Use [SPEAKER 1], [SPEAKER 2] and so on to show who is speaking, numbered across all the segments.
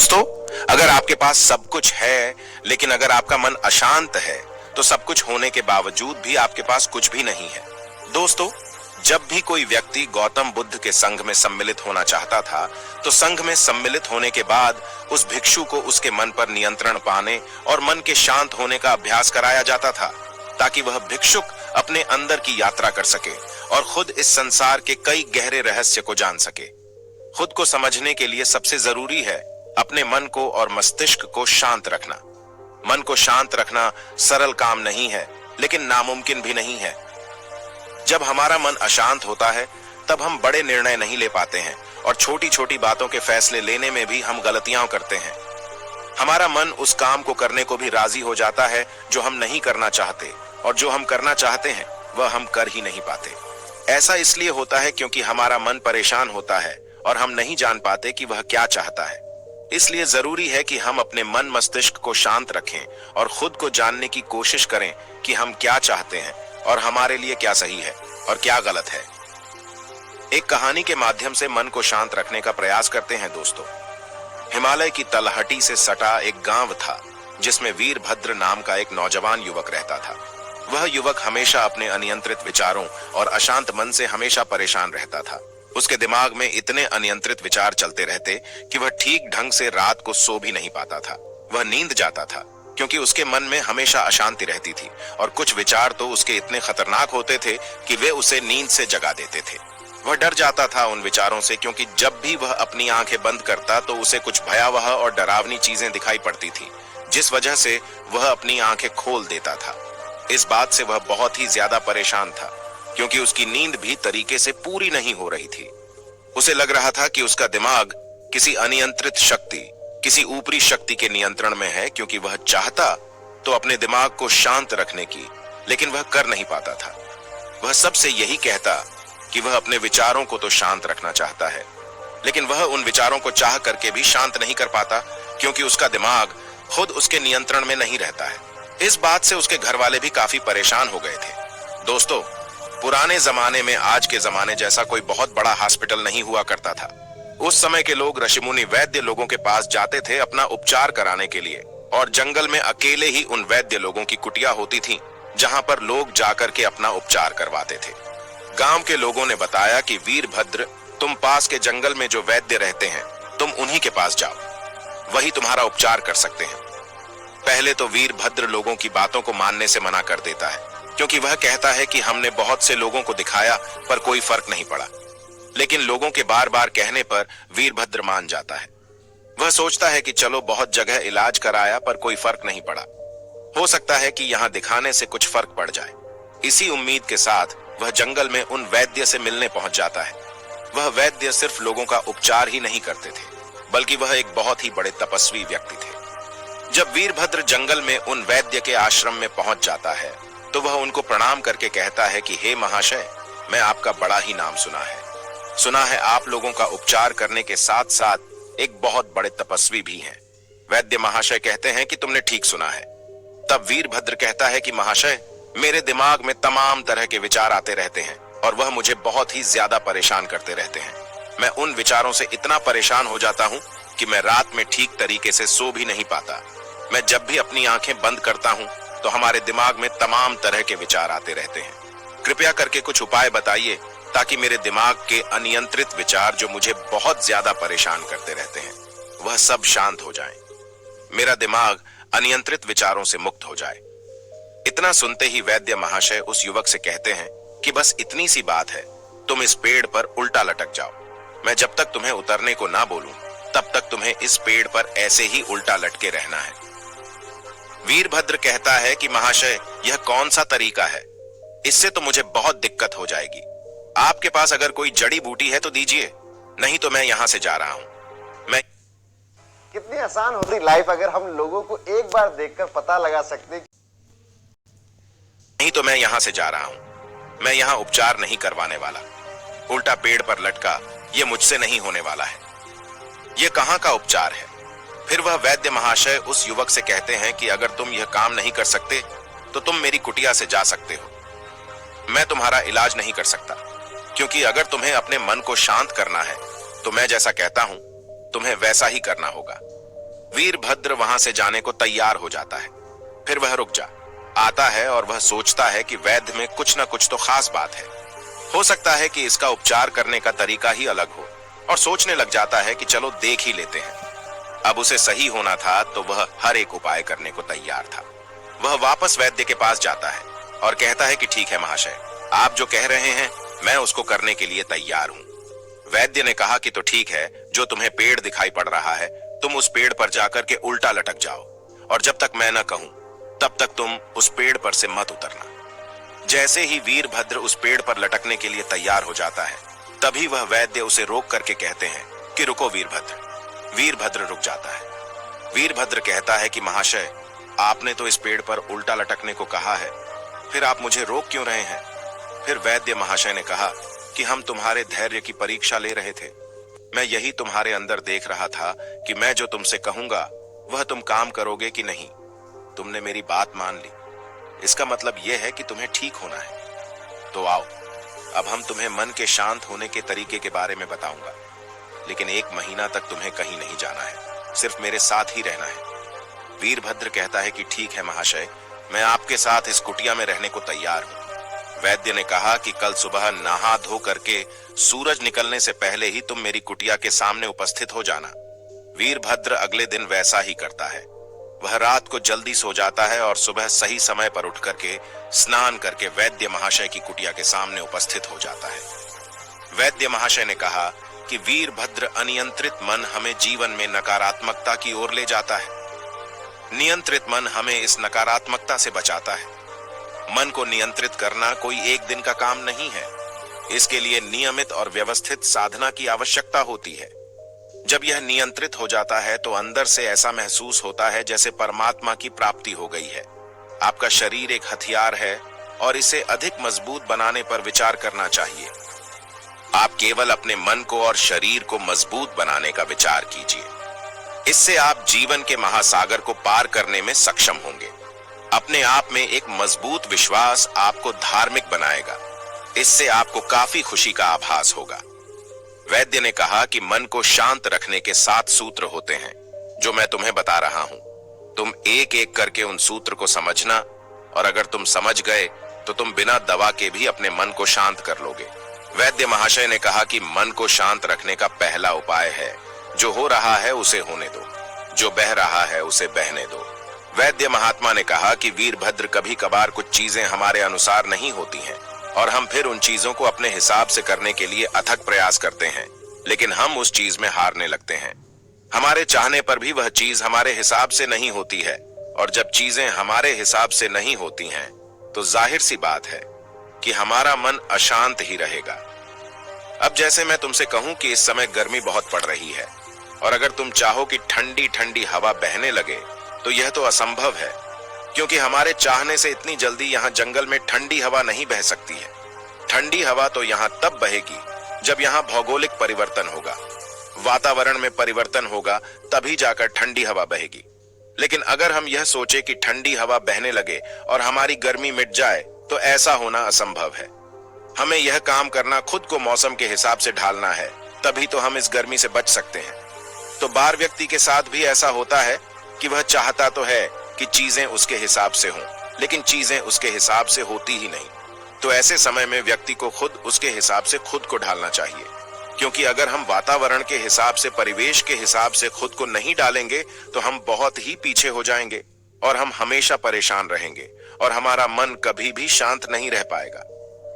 [SPEAKER 1] दोस्तों, अगर आपके पास सब कुछ है लेकिन अगर आपका मन अशांत है तो सब कुछ होने के बावजूद भी आपके पास कुछ भी नहीं है। दोस्तों, जब भी कोई व्यक्ति गौतम बुद्ध के संघ में सम्मिलित होना चाहता था तो संघ में सम्मिलित होने के बाद उस भिक्षु को उसके मन पर नियंत्रण पाने और मन के शांत होने का अभ्यास कराया जाता था ताकि वह भिक्षुक अपने अंदर की यात्रा कर सके और खुद इस संसार के कई गहरे रहस्य को जान सके। खुद को समझने के लिए सबसे जरूरी है अपने मन को और मस्तिष्क को शांत रखना। मन को शांत रखना सरल काम नहीं है लेकिन नामुमकिन भी नहीं है। जब हमारा मन अशांत होता है तब हम बड़े निर्णय नहीं ले पाते हैं और छोटी छोटी बातों के फैसले लेने में भी हम गलतियां करते हैं। हमारा मन उस काम को करने को भी राजी हो जाता है जो हम नहीं करना चाहते, और जो हम करना चाहते हैं वह हम कर ही नहीं पाते। ऐसा इसलिए होता है क्योंकि हमारा मन परेशान होता है और हम नहीं जान पाते कि वह क्या चाहता है। इसलिए जरूरी है कि हम अपने मन मस्तिष्क को शांत रखें और खुद को जानने की कोशिश करें कि हम क्या चाहते हैं और हमारे लिए क्या सही है और क्या गलत है। एक कहानी के माध्यम से मन को शांत रखने का प्रयास करते हैं दोस्तों। हिमालय की तलहटी से सटा एक गांव था जिसमें वीरभद्र नाम का एक नौजवान युवक रहता था। वह युवक हमेशा अपने अनियंत्रित विचारों और अशांत मन से हमेशा परेशान रहता था। उसके दिमाग में इतने अनियंत्रित विचार चलते रहते कि वह ठीक ढंग से रात को सो भी नहीं पाता था। वह नींद जाता था क्योंकि उसके मन में हमेशा अशांति रहती थी और कुछ विचार तो उसके इतने खतरनाक होते थे कि वे उसे नींद से जगा देते थे। वह डर जाता था उन विचारों से क्योंकि जब भी वह अपनी आंखें बंद करता तो उसे कुछ भयावह और डरावनी चीजें दिखाई पड़ती थी, जिस वजह से वह अपनी आंखें खोल देता था। इस बात से वह बहुत ही ज्यादा परेशान था क्योंकि उसकी नींद भी तरीके से पूरी नहीं हो रही थी। उसे लग रहा था कि उसका दिमाग किसी अनियंत्रित शक्ति, किसी ऊपरी शक्ति के नियंत्रण में है, क्योंकि वह चाहता तो अपने दिमाग को शांत रखने की, लेकिन वह कर नहीं पाता था। वह सबसे यही कहता कि वह अपने विचारों को तो शांत रखना चाहता है, लेकिन वह उन विचारों को चाह करके भी शांत नहीं कर पाता क्योंकि उसका दिमाग खुद उसके नियंत्रण में नहीं रहता है। इस बात से उसके घर वाले भी काफी परेशान हो गए थे। दोस्तों, पुराने जमाने में आज के जमाने जैसा कोई बहुत बड़ा हॉस्पिटल नहीं हुआ करता था। उस समय के लोग ऋषिमुनि वैद्य लोगों के पास जाते थे अपना उपचार कराने के लिए, और जंगल में अकेले ही उन वैद्य लोगों की कुटिया होती थी जहां पर लोग जाकर के अपना उपचार करवाते थे। गांव के लोगों ने बताया कि वीरभद्र, तुम पास के जंगल में जो वैद्य रहते हैं तुम उन्हीं के पास जाओ, वही तुम्हारा उपचार कर सकते हैं। पहले तो वीरभद्र लोगों की बातों को मानने से मना कर देता है क्योंकि वह कहता है कि हमने बहुत से लोगों को दिखाया पर कोई फर्क नहीं पड़ा। लेकिन लोगों के बार बार कहने पर वीरभद्र मान जाता है। वह सोचता है कि चलो बहुत जगह इलाज कराया पर कोई फर्क नहीं पड़ा, हो सकता है कि यहाँ दिखाने से कुछ फर्क पड़ जाए। इसी उम्मीद के साथ वह जंगल में उन वैद्य से मिलने पहुंच जाता है। वह वैद्य सिर्फ लोगों का उपचार ही नहीं करते थे बल्कि वह एक बहुत ही बड़े तपस्वी व्यक्ति थे। जब वीरभद्र जंगल में उन वैद्य के आश्रम में पहुंच जाता है तो वह उनको प्रणाम करके कहता है कि हे महाशय, मैं आपका बड़ा ही नाम सुना है आप लोगों का उपचार करने के साथ साथ एक बहुत बड़े तपस्वी भी हैं। वैद्य महाशय कहते हैं कि तुमने ठीक सुना है। तब वीरभद्र कहता है कि महाशय, मेरे दिमाग में तमाम तरह के विचार आते रहते हैं और वह मुझे बहुत ही ज्यादा परेशान करते रहते हैं। मैं उन विचारों से इतना परेशान हो जाता हूँ कि मैं रात में ठीक तरीके से सो भी नहीं पाता। मैं जब भी अपनी आंखें बंद करता हूँ तो हमारे दिमाग में तमाम तरह के विचार आते रहते हैं। कृपया करके कुछ उपाय बताइए ताकि मेरे दिमाग के अनियंत्रित विचार जो मुझे बहुत ज्यादा परेशान करते रहते हैं वह सब शांत हो जाएं। मेरा दिमाग अनियंत्रित विचारों से मुक्त हो जाए। इतना सुनते ही वैद्य महाशय उस युवक से कहते हैं कि बस इतनी सी बात है, तुम इस पेड़ पर उल्टा लटक जाओ। मैं जब तक तुम्हें उतरने को ना बोलूं तब तक तुम्हें इस पेड़ पर ऐसे ही उल्टा लटके रहना है। वीरभद्र कहता है कि महाशय, यह कौन सा तरीका है? इससे तो मुझे बहुत दिक्कत हो जाएगी। आपके पास अगर कोई जड़ी बूटी है तो दीजिए, नहीं तो मैं यहां से जा रहा हूं। मैं
[SPEAKER 2] कितनी आसान होती लाइफ अगर हम लोगों को एक बार देखकर पता लगा सकते।
[SPEAKER 1] नहीं तो मैं यहां से जा रहा हूं। मैं यहां उपचार नहीं करवाने वाला। उल्टा पेड़ पर लटका, यह मुझसे नहीं होने वाला है। यह कहां का उपचार है? फिर वह वैद्य महाशय उस युवक से कहते हैं कि अगर तुम यह काम नहीं कर सकते तो तुम मेरी कुटिया से जा सकते हो। मैं तुम्हारा इलाज नहीं कर सकता क्योंकि अगर तुम्हें अपने मन को शांत करना है तो मैं जैसा कहता हूं तुम्हें वैसा ही करना होगा। वीरभद्र वहां से जाने को तैयार हो जाता है। फिर वह रुक आता है और वह सोचता है कि वैद्य में कुछ न कुछ तो खास बात है। हो सकता है कि इसका उपचार करने का तरीका ही अलग हो, और सोचने लग जाता है कि चलो देख ही लेते हैं। अब उसे सही होना था तो वह हर एक उपाय करने को तैयार था। वह वापस वैद्य के पास जाता है और कहता है कि ठीक है महाशय, आप जो कह रहे हैं मैं उसको करने के लिए तैयार हूं। वैद्य ने कहा कि तो ठीक है, जो तुम्हें पेड़ दिखाई पड़ रहा है तुम उस पेड़ पर जाकर के उल्टा लटक जाओ, और जब तक मैं न कहूं तब तक तुम उस पेड़ पर से मत उतरना। जैसे ही वीरभद्र उस पेड़ पर लटकने के लिए तैयार हो जाता है, तभी वह वैद्य उसे रोक करके कहते हैं कि रुको वीरभद्र। वीरभद्र रुक जाता है। वीरभद्र कहता है कि महाशय, आपने तो इस पेड़ पर उल्टा लटकने को कहा है, फिर आप मुझे रोक क्यों रहे हैं? फिर वैद्य महाशय ने कहा कि हम तुम्हारे धैर्य की परीक्षा ले रहे थे। मैं यही तुम्हारे अंदर देख रहा था कि मैं जो तुमसे कहूंगा वह तुम काम करोगे कि नहीं। तुमने मेरी बात मान ली, इसका मतलब यह है कि तुम्हें ठीक होना है। तो आओ, अब हम तुम्हें मन के शांत होने के तरीके के बारे में बताऊंगा, लेकिन 1 महीना तक तुम्हें कहीं नहीं जाना है, सिर्फ मेरे साथ ही रहना है। वीरभद्र कहता है कि ठीक है महाशय, मैं आपके साथ इस कुटिया में रहने को तैयार हूं। वैद्य ने कहा कि कल सुबह नहा धो करके सूरज निकलने से पहले ही तुम मेरी कुटिया के सामने उपस्थित हो जाना। वीरभद्र अगले दिन वैसा ही करता है। वह रात को जल्दी सो जाता है और सुबह सही समय पर उठ करके स्नान करके वैद्य महाशय की कुटिया के सामने उपस्थित हो जाता है। वैद्य महाशय ने कहा कि वीरभद्र अनियंत्रित मन हमें जीवन में नकारात्मकता की ओर ले जाता है। नियंत्रित मन हमें इस नकारात्मकता से बचाता है। मन को नियंत्रित करना कोई एक दिन का काम नहीं है। इसके लिए नियमित और व्यवस्थित साधना की आवश्यकता होती है। जब यह नियंत्रित हो जाता है तो अंदर से ऐसा महसूस होता है जैसे परमात्मा की प्राप्ति हो गई है। आपका शरीर एक हथियार है और इसे अधिक मजबूत बनाने पर विचार करना चाहिए। आप केवल अपने मन को और शरीर को मजबूत बनाने का विचार कीजिए। इससे आप जीवन के महासागर को पार करने में सक्षम होंगे। अपने आप में एक मजबूत विश्वास आपको धार्मिक बनाएगा। इससे आपको काफी खुशी का आभास होगा। वैद्य ने कहा कि मन को शांत रखने के 7 सूत्र होते हैं जो मैं तुम्हें बता रहा हूं। तुम एक एक करके उन सूत्र को समझना, और अगर तुम समझ गए तो तुम बिना दवा के भी अपने मन को शांत कर लोगे। वैद्य महाशय ने कहा कि मन को शांत रखने का पहला उपाय है, जो हो रहा है उसे होने दो, जो बह रहा है उसे बहने दो। वैद्य महात्मा ने कहा कि वीरभद्र, कभी कभार कुछ चीजें हमारे अनुसार नहीं होती हैं और हम फिर उन चीजों को अपने हिसाब से करने के लिए अथक प्रयास करते हैं, लेकिन हम उस चीज में हारने लगते हैं। हमारे चाहने पर भी वह चीज हमारे हिसाब से नहीं होती है, और जब चीजें हमारे हिसाब से नहीं होती हैं तो जाहिर सी बात है कि हमारा मन अशांत ही रहेगा। अब जैसे मैं तुमसे कहूं कि इस समय गर्मी बहुत पड़ रही है, और अगर तुम चाहो कि ठंडी ठंडी हवा बहने लगे तो यह तो असंभव है, क्योंकि हमारे चाहने से इतनी जल्दी यहाँ जंगल में ठंडी हवा नहीं बह सकती है। ठंडी हवा तो यहाँ तब बहेगी जब यहाँ भौगोलिक परिवर्तन होगा, वातावरण में परिवर्तन होगा, तभी जाकर ठंडी हवा बहेगी। लेकिन अगर हम यह सोचे कि ठंडी हवा बहने लगे और हमारी गर्मी मिट जाए, तो ऐसा होना असंभव है। हमें यह काम करना खुद को मौसम के हिसाब से ढालना है, तभी तो हम इस गर्मी से बच सकते हैं। तो बाहर व्यक्ति के साथ भी ऐसा होता है कि वह चाहता तो है कि चीजें उसके हिसाब से हों, लेकिन चीजें उसके हिसाब से होती ही नहीं। तो ऐसे समय में व्यक्ति को खुद उसके हिसाब से खुद को ढालना चाहिए, क्योंकि अगर हम वातावरण के हिसाब से, परिवेश के हिसाब से खुद को नहीं डालेंगे तो हम बहुत ही पीछे हो जाएंगे और हम हमेशा परेशान रहेंगे और हमारा मन कभी भी शांत नहीं रह पाएगा।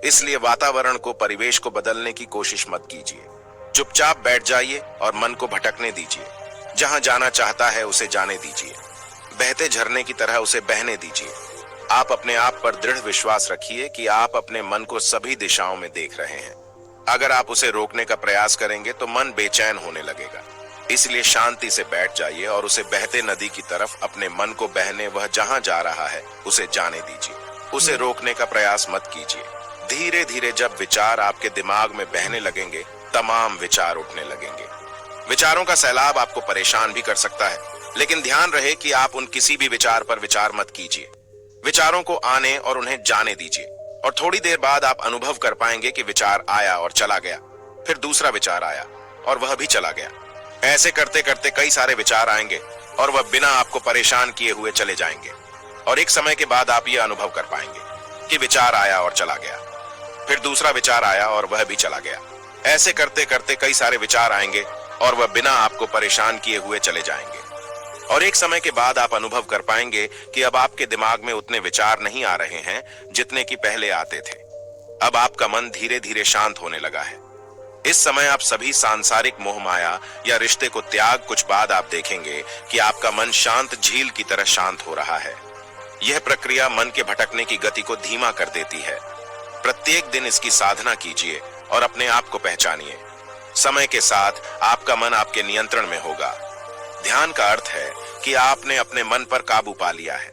[SPEAKER 1] इसलिए वातावरण को, परिवेश को बदलने की कोशिश मत कीजिए। चुपचाप बैठ जाइए और मन को भटकने दीजिए। जहां जाना चाहता है उसे जाने दीजिए। बहते झरने की तरह उसे बहने दीजिए। आप अपने आप पर दृढ़ विश्वास रखिए कि आप अपने मन को सभी दिशाओं में देख रहे हैं। अगर आप उसे रोकने का प्रयास करेंगे तो मन बेचैन होने लगेगा। इसलिए शांति से बैठ जाइए और उसे बहते नदी की तरफ अपने मन को बहने, वह जहां जा रहा है उसे जाने दीजिए। उसे रोकने का प्रयास मत कीजिए। धीरे धीरे जब विचार आपके दिमाग में बहने लगेंगे, तमाम विचार उठने लगेंगे। विचारों का सैलाब आपको परेशान भी कर सकता है, लेकिन ध्यान रहे कि आप उन किसी भी विचार पर विचार मत कीजिए। विचारों को आने और उन्हें जाने दीजिए, और थोड़ी देर बाद आप अनुभव कर पाएंगे कि विचार आया और चला गया, फिर दूसरा विचार आया और वह भी चला गया। ऐसे करते करते कई सारे विचार आएंगे और वह बिना आपको परेशान किए हुए चले जाएंगे। और एक समय के बाद आप यह अनुभव कर पाएंगे कि विचार आया और चला गया, फिर दूसरा विचार आया और वह भी चला गया। ऐसे करते करते कई सारे विचार आएंगे और वह बिना आपको परेशान किए हुए चले जाएंगे। और एक समय के बाद आप अनुभव कर पाएंगे कि अब आपके दिमाग में उतने विचार नहीं आ रहे हैं जितने कि पहले आते थे। अब आपका मन धीरे धीरे शांत होने लगा है। इस समय आप सभी सांसारिक मोह माया या रिश्ते को त्याग कुछ बाद आप देखेंगे कि आपका मन शांत झील की तरह शांत हो रहा है। यह प्रक्रिया मन के भटकने की गति को धीमा कर देती है। प्रत्येक दिन इसकी साधना कीजिए और अपने आप को पहचानिए। समय के साथ आपका मन आपके नियंत्रण में होगा। ध्यान का अर्थ है कि आपने अपने मन पर काबू पा लिया है।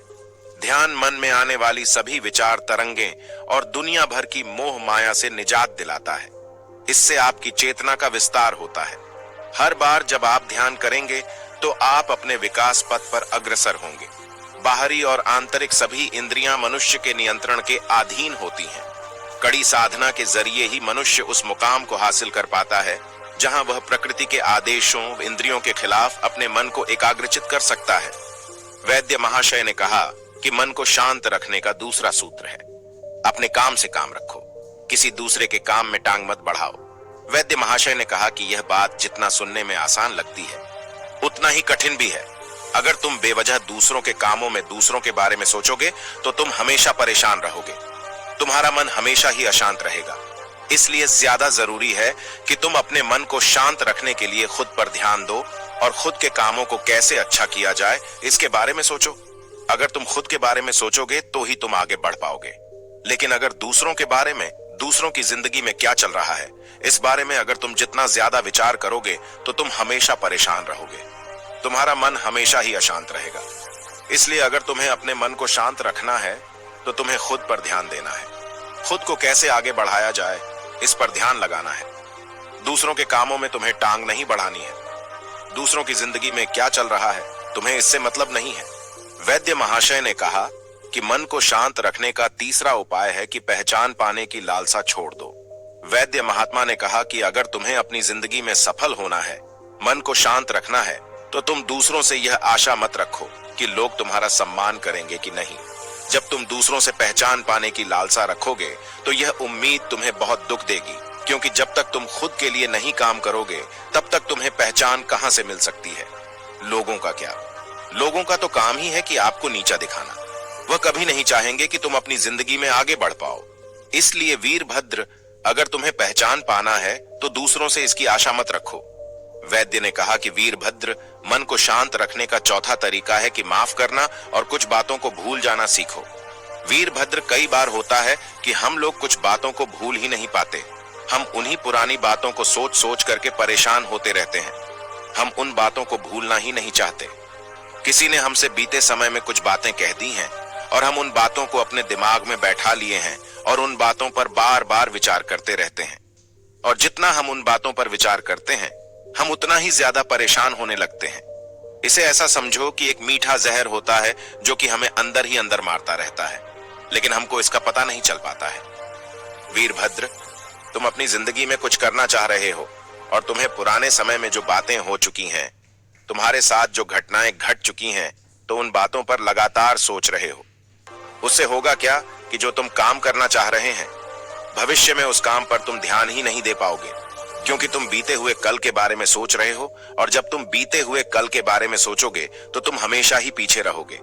[SPEAKER 1] ध्यान मन में आने वाली सभी विचार तरंगें और दुनिया भर की मोह माया से निजात दिलाता है। इससे आपकी चेतना का विस्तार होता है। हर बार जब आप ध्यान करेंगे तो आप अपने विकास पथ पर अग्रसर होंगे। बाहरी और आंतरिक सभी इंद्रियां मनुष्य के नियंत्रण के अधीन होती हैं। कड़ी साधना के जरिए ही मनुष्य उस मुकाम को हासिल कर पाता है जहां वह प्रकृति के आदेशों, इंद्रियों के खिलाफ अपने मन को एकाग्रचित कर सकता है। वैद्य महाशय ने कहा कि मन को शांत रखने का दूसरा सूत्र है, अपने काम से काम रखो, किसी दूसरे के काम में टांग मत बढ़ाओ। वैद्य महाशय ने कहा कि यह बात जितना सुनने में आसान लगती है उतना ही कठिन भी है। अगर तुम बेवजह दूसरों के कामों में दूसरों के बारे में सोचोगे तो तुम हमेशा परेशान रहोगे। तुम्हारा मन हमेशा ही अशांत रहेगा। इसलिए ज्यादा जरूरी है कि तुम अपने मन को शांत रखने के लिए खुद पर ध्यान दो और खुद के कामों को कैसे अच्छा किया जाए इसके बारे में सोचो। अगर तुम खुद के बारे में सोचोगे तो ही तुम आगे बढ़ पाओगे। लेकिन अगर दूसरों के बारे में, दूसरों की जिंदगी में क्या चल रहा है, इस बारे में अगर तुम जितना ज्यादा विचार करोगे तो तुम हमेशा परेशान रहोगे। तुम्हारा मन हमेशा ही अशांत रहेगा। इसलिए अगर तुम्हें अपने मन को शांत रखना है तो तुम्हें खुद पर ध्यान देना है। खुद को कैसे आगे बढ़ाया जाए इस पर ध्यान लगाना है। दूसरों के कामों में तुम्हें टांग नहीं बढ़ानी है। दूसरों की जिंदगी में क्या चल रहा है तुम्हें इससे मतलब नहीं है। वैद्य महाशय ने कहा कि मन को शांत रखने का तीसरा उपाय है कि पहचान पाने की लालसा छोड़ दो। वैद्य महात्मा ने कहा कि अगर तुम्हें अपनी जिंदगी में सफल होना है, मन को शांत रखना है, तो तुम दूसरों से यह आशा मत रखो कि लोग तुम्हारा सम्मान करेंगे कि नहीं। जब तुम दूसरों से पहचान पाने की लालसा रखोगे तो यह उम्मीद तुम्हें बहुत दुख देगी, क्योंकि जब तक तुम खुद के लिए नहीं काम करोगे तब तक तुम्हें पहचान कहां से मिल सकती है। लोगों का क्या? लोगों का तो काम ही है कि आपको नीचा दिखाना। वह कभी नहीं चाहेंगे कि तुम अपनी जिंदगी में आगे बढ़ पाओ। इसलिए वीरभद्र, अगर तुम्हें पहचान पाना है तो दूसरों से इसकी आशा मत रखो। वैद्य ने कहा कि वीरभद्र, मन को शांत रखने का चौथा तरीका है कि माफ करना और कुछ बातों को भूल जाना सीखो। वीरभद्र, कई बार होता है कि हम लोग कुछ बातों को भूल ही नहीं पाते। हम उन्हीं पुरानी बातों को सोच सोच करके परेशान होते रहते हैं। हम उन बातों को भूलना ही नहीं चाहते। किसी ने हमसे बीते समय में कुछ बातें कह दी हैं और हम उन बातों को अपने दिमाग में बैठा लिए हैं और उन बातों पर बार बार विचार करते रहते हैं। और जितना हम उन बातों पर विचार करते हैं हम उतना ही ज्यादा परेशान होने लगते हैं। इसे ऐसा समझो कि एक मीठा जहर होता है जो कि हमें अंदर ही अंदर मारता रहता है, लेकिन हमको इसका पता नहीं चल पाता है। वीरभद्र, तुम अपनी जिंदगी में कुछ करना चाह रहे हो और तुम्हें पुराने समय में जो बातें हो चुकी हैं, तुम्हारे साथ जो घटनाएं घट चुकी हैं, तो उन बातों पर लगातार सोच रहे हो। उससे होगा क्या कि जो तुम काम करना चाह रहे हैं, भविष्य में उस काम पर तुम ध्यान ही नहीं दे पाओगे, क्योंकि तुम बीते हुए कल के बारे में सोच रहे हो। और जब तुम बीते हुए कल के बारे में सोचोगे तो तुम हमेशा ही पीछे रहोगे,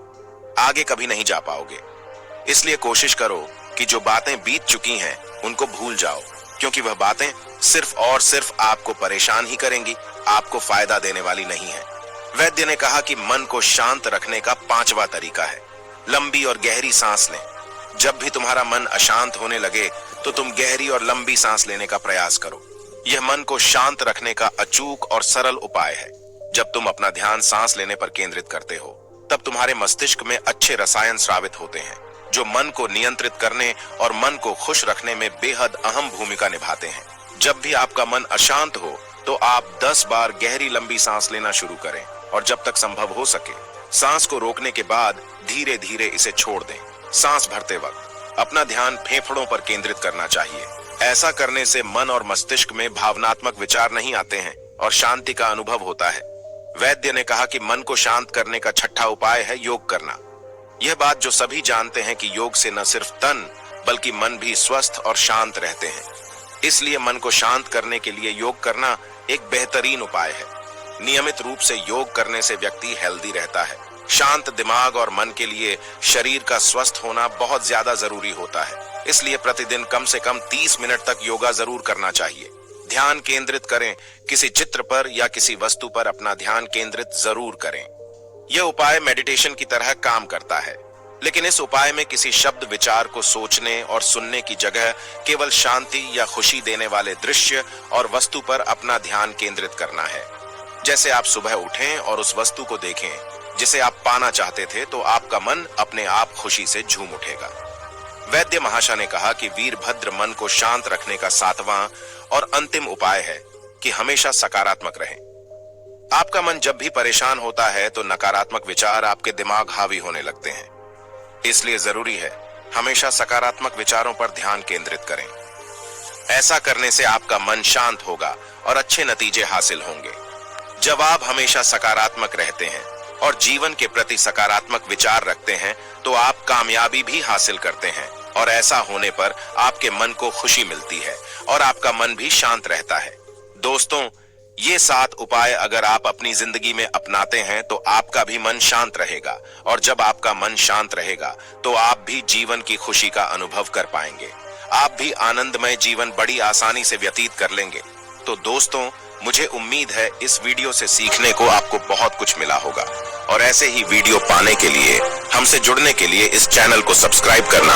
[SPEAKER 1] आगे कभी नहीं जा पाओगे। इसलिए कोशिश करो कि जो बातें बीत चुकी हैं उनको भूल जाओ, क्योंकि वह बातें सिर्फ और सिर्फ आपको परेशान ही करेंगी, आपको फायदा देने वाली नहीं है। वैद्य ने कहा कि मन को शांत रखने का पांचवा तरीका है, लंबी और गहरी सांस लें। जब भी तुम्हारा मन अशांत होने लगे तो तुम गहरी और लंबी सांस लेने का प्रयास करो। यह मन को शांत रखने का अचूक और सरल उपाय है। जब तुम अपना ध्यान सांस लेने पर केंद्रित करते हो तब तुम्हारे मस्तिष्क में अच्छे रसायन स्रावित होते हैं जो मन को नियंत्रित करने और मन को खुश रखने में बेहद अहम भूमिका निभाते हैं। जब भी आपका मन अशांत हो तो आप 10 बार गहरी लंबी सांस लेना शुरू करें और जब तक संभव हो सके सांस को रोकने के बाद धीरे धीरे इसे छोड़ दें। सांस भरते वक्त अपना ध्यान फेफड़ों पर केंद्रित करना चाहिए। ऐसा करने से मन और मस्तिष्क में भावनात्मक विचार नहीं आते हैं और शांति का अनुभव होता है। वैद्य ने कहा कि मन को शांत करने का छठा उपाय है योग करना। यह बात जो सभी जानते हैं कि योग से न सिर्फ तन बल्कि मन भी स्वस्थ और शांत रहते हैं। इसलिए मन को शांत करने के लिए योग करना एक बेहतरीन उपाय है। नियमित रूप से योग करने से व्यक्ति हेल्दी रहता है। शांत दिमाग और मन के लिए शरीर का स्वस्थ होना बहुत ज्यादा जरूरी होता है। इसलिए प्रतिदिन कम से कम 30 मिनट तक योगा जरूर करना चाहिए। ध्यान केंद्रित करें, किसी चित्र पर या किसी वस्तु पर अपना ध्यान केंद्रित जरूर करें। यह उपाय मेडिटेशन की तरह काम करता है, लेकिन इस उपाय में किसी शब्द विचार को सोचने और सुनने की जगह केवल शांति या खुशी देने वाले दृश्य और वस्तु पर अपना ध्यान केंद्रित करना है। जैसे आप सुबह उठें और उस वस्तु को देखें जिसे आप पाना चाहते थे, तो आपका मन अपने आप खुशी से झूम उठेगा। वैद्य महाशय ने कहा कि वीरभद्र मन को शांत रखने का 7वां और अंतिम उपाय है कि हमेशा सकारात्मक रहें। आपका मन जब भी परेशान होता है तो नकारात्मक विचार आपके दिमाग हावी होने लगते हैं। इसलिए जरूरी है हमेशा सकारात्मक विचारों पर ध्यान केंद्रित करें। ऐसा करने से आपका मन शांत होगा और अच्छे नतीजे हासिल होंगे। जब आप हमेशा सकारात्मक रहते हैं और जीवन के प्रति सकारात्मक विचार रखते हैं तो आप कामयाबी भी हासिल करते हैं, और ऐसा होने पर आपके मन को खुशी मिलती है और आपका मन भी शांत रहता है। दोस्तों, ये 7 उपाय अगर आप अपनी जिंदगी में अपनाते हैं तो आपका भी मन शांत रहेगा, और जब आपका मन शांत रहेगा तो आप भी जीवन की खुशी का अनुभव कर पाएंगे। आप भी आनंदमय जीवन बड़ी आसानी से व्यतीत कर लेंगे। तो दोस्तों, मुझे उम्मीद है इस वीडियो से सीखने को आपको बहुत कुछ मिला होगा, और ऐसे ही वीडियो पाने के लिए, हमसे जुड़ने के लिए इस चैनल को सब्सक्राइब करना